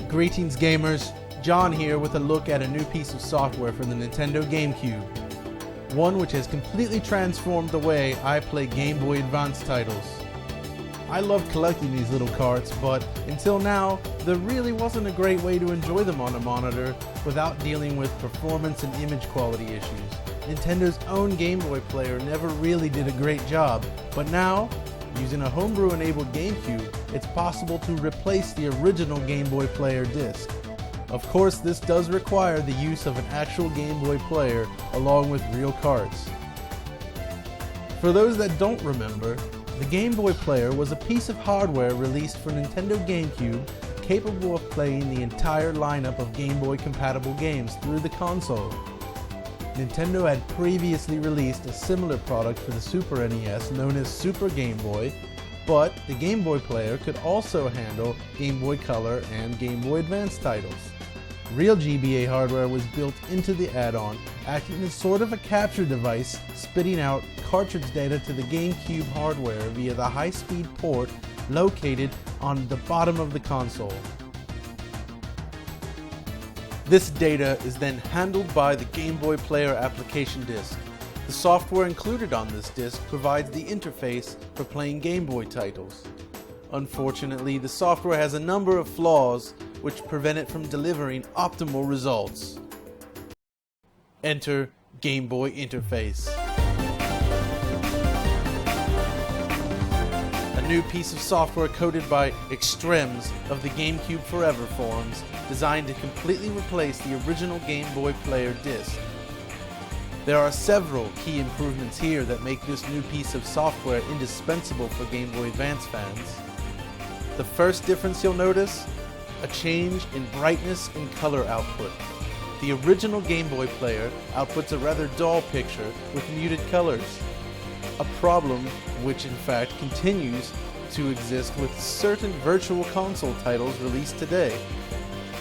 Greetings gamers, John here with a look at a new piece of software for the Nintendo GameCube. One which has completely transformed the way I play Game Boy Advance titles. I loved collecting these little carts, but until now, there really wasn't a great way to enjoy them on a monitor without dealing with performance and image quality issues. Nintendo's own Game Boy player never really did a great job, but now, using a homebrew-enabled GameCube, it's possible to replace the original Game Boy player disc. Of course, this does require the use of an actual Game Boy player along with real carts. For those that don't remember, the Game Boy player was a piece of hardware released for Nintendo GameCube capable of playing the entire lineup of Game Boy compatible games through the console. Nintendo had previously released a similar product for the Super NES known as Super Game Boy, but the Game Boy player could also handle Game Boy Color and Game Boy Advance titles. Real GBA hardware was built into the add-on, acting as sort of a capture device, spitting out cartridge data to the GameCube hardware via the high-speed port located on the bottom of the console. This data is then handled by the Game Boy Player application disc. The software included on this disc provides the interface for playing Game Boy titles. Unfortunately, the software has a number of flaws which prevent it from delivering optimal results. Enter Game Boy interface. A new piece of software coded by extremes of the GameCube Forever forums, designed to completely replace the original Game Boy player disc. There are several key improvements here that make this new piece of software indispensable for Game Boy Advance fans. The first difference you'll notice? A change in brightness and color output. The original Game Boy player outputs a rather dull picture with muted colors. A problem which in fact continues to exist with certain Virtual Console titles released today.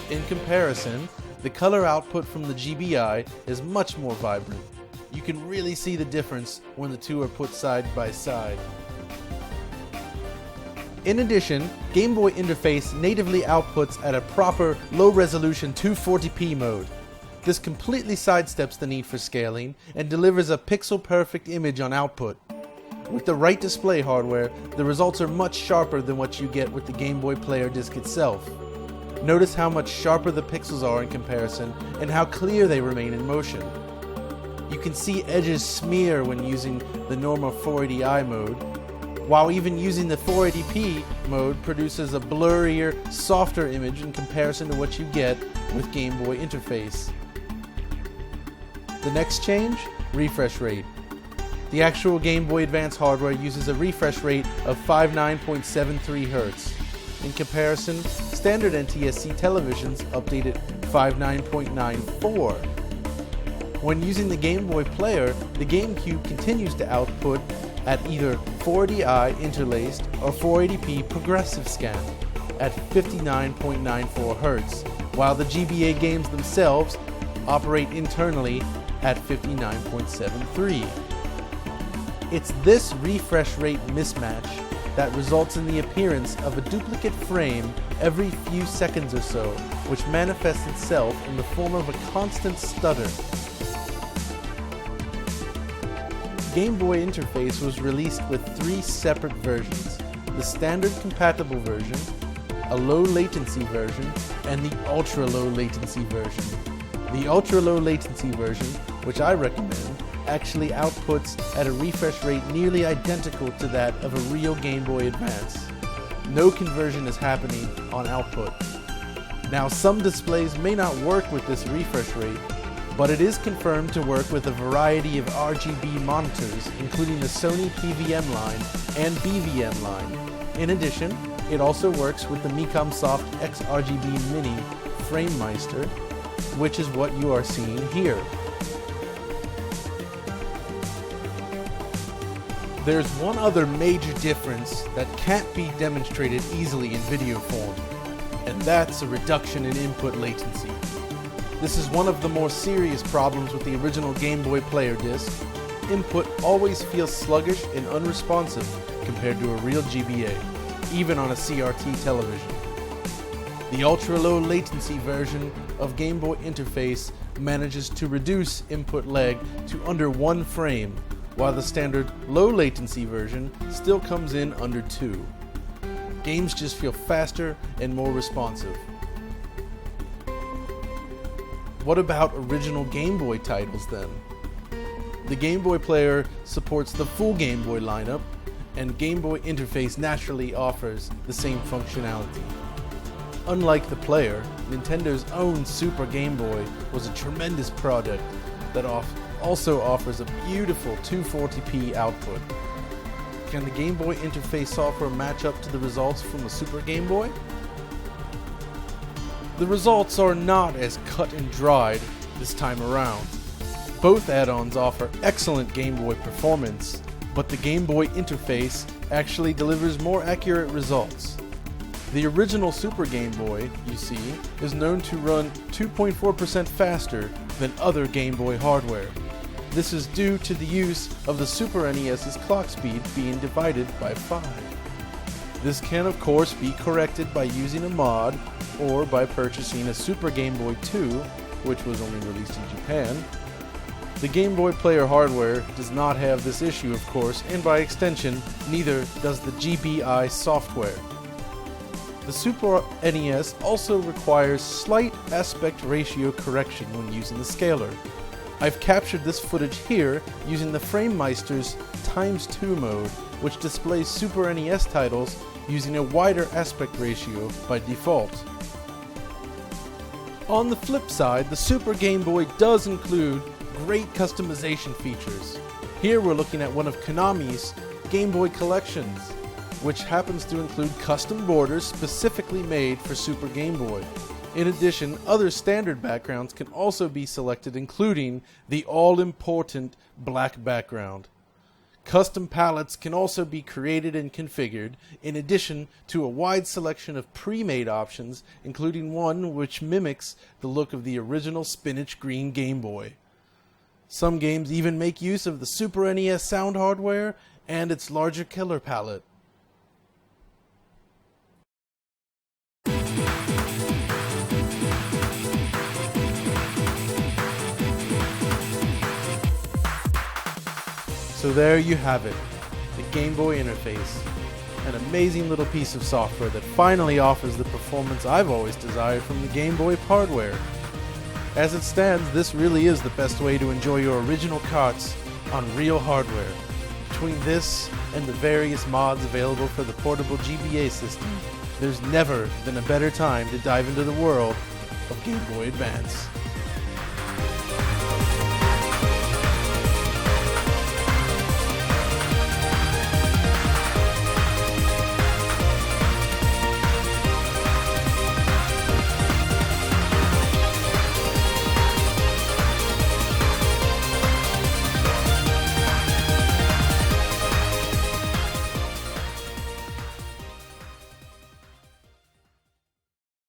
In comparison, the color output from the GBI is much more vibrant. You can really see the difference when the two are put side by side. In addition, Game Boy interface natively outputs at a proper low-resolution 240p mode. This completely sidesteps the need for scaling and delivers a pixel-perfect image on output. With the right display hardware, the results are much sharper than what you get with the Game Boy player disc itself. Notice how much sharper the pixels are in comparison and how clear they remain in motion. You can see edges smear when using the normal 480i mode, while even using the 480p mode produces a blurrier, softer image in comparison to what you get with Game Boy interface. The next change? Refresh rate. The actual Game Boy Advance hardware uses a refresh rate of 59.73 Hz. In comparison, standard NTSC televisions update at 59.94. When using the Game Boy player, the GameCube continues to output at either 480i interlaced or 480p progressive scan at 59.94 Hz, while the GBA games themselves operate internally at 59.73. It's this refresh rate mismatch that results in the appearance of a duplicate frame every few seconds or so, which manifests itself in the form of a constant stutter. Game Boy interface was released with 3 separate versions: the standard compatible version, a low latency version, and the ultra low latency version. The ultra low latency version, which I recommend, actually outputs at a refresh rate nearly identical to that of a real Game Boy Advance. No conversion is happening on output. Now, some displays may not work with this refresh rate, but it is confirmed to work with a variety of RGB monitors, including the Sony PVM line and BVM line. In addition, it also works with the Micomsoft XRGB Mini FrameMeister, which is what you are seeing here. There's one other major difference that can't be demonstrated easily in video form, and that's a reduction in input latency. This is one of the more serious problems with the original Game Boy player disc. Input always feels sluggish and unresponsive compared to a real GBA, even on a CRT television. The ultra-low latency version of Game Boy Interface manages to reduce input lag to under 1 frame, while the standard low latency version still comes in under 2. Games just feel faster and more responsive. What about original Game Boy titles then? The Game Boy player supports the full Game Boy lineup, and Game Boy Interface naturally offers the same functionality. Unlike the player, Nintendo's own Super Game Boy was a tremendous product that also offers a beautiful 240p output. Can the Game Boy Interface software match up to the results from the Super Game Boy? The results are not as cut and dried this time around. Both add-ons offer excellent Game Boy performance, but the Game Boy Interface actually delivers more accurate results. The original Super Game Boy, you see, is known to run 2.4% faster than other Game Boy hardware. This is due to the use of the Super NES's clock speed being divided by 5. This can of course be corrected by using a mod or by purchasing a Super Game Boy 2, which was only released in Japan. The Game Boy player hardware does not have this issue of course, and by extension, neither does the GBI software. The Super NES also requires slight aspect ratio correction when using the scaler. I've captured this footage here using the FrameMeister's x2 mode, which displays Super NES titles using a wider aspect ratio by default. On the flip side, the Super Game Boy does include great customization features. Here we're looking at one of Konami's Game Boy collections, which happens to include custom borders specifically made for Super Game Boy. In addition, other standard backgrounds can also be selected, including the all-important black background. Custom palettes can also be created and configured, in addition to a wide selection of pre-made options, including one which mimics the look of the original spinach green Game Boy. Some games even make use of the Super NES sound hardware and its larger killer palette. So there you have it, the Game Boy Interface, an amazing little piece of software that finally offers the performance I've always desired from the Game Boy hardware. As it stands, this really is the best way to enjoy your original carts on real hardware. Between this and the various mods available for the portable GBA system, there's never been a better time to dive into the world of Game Boy Advance.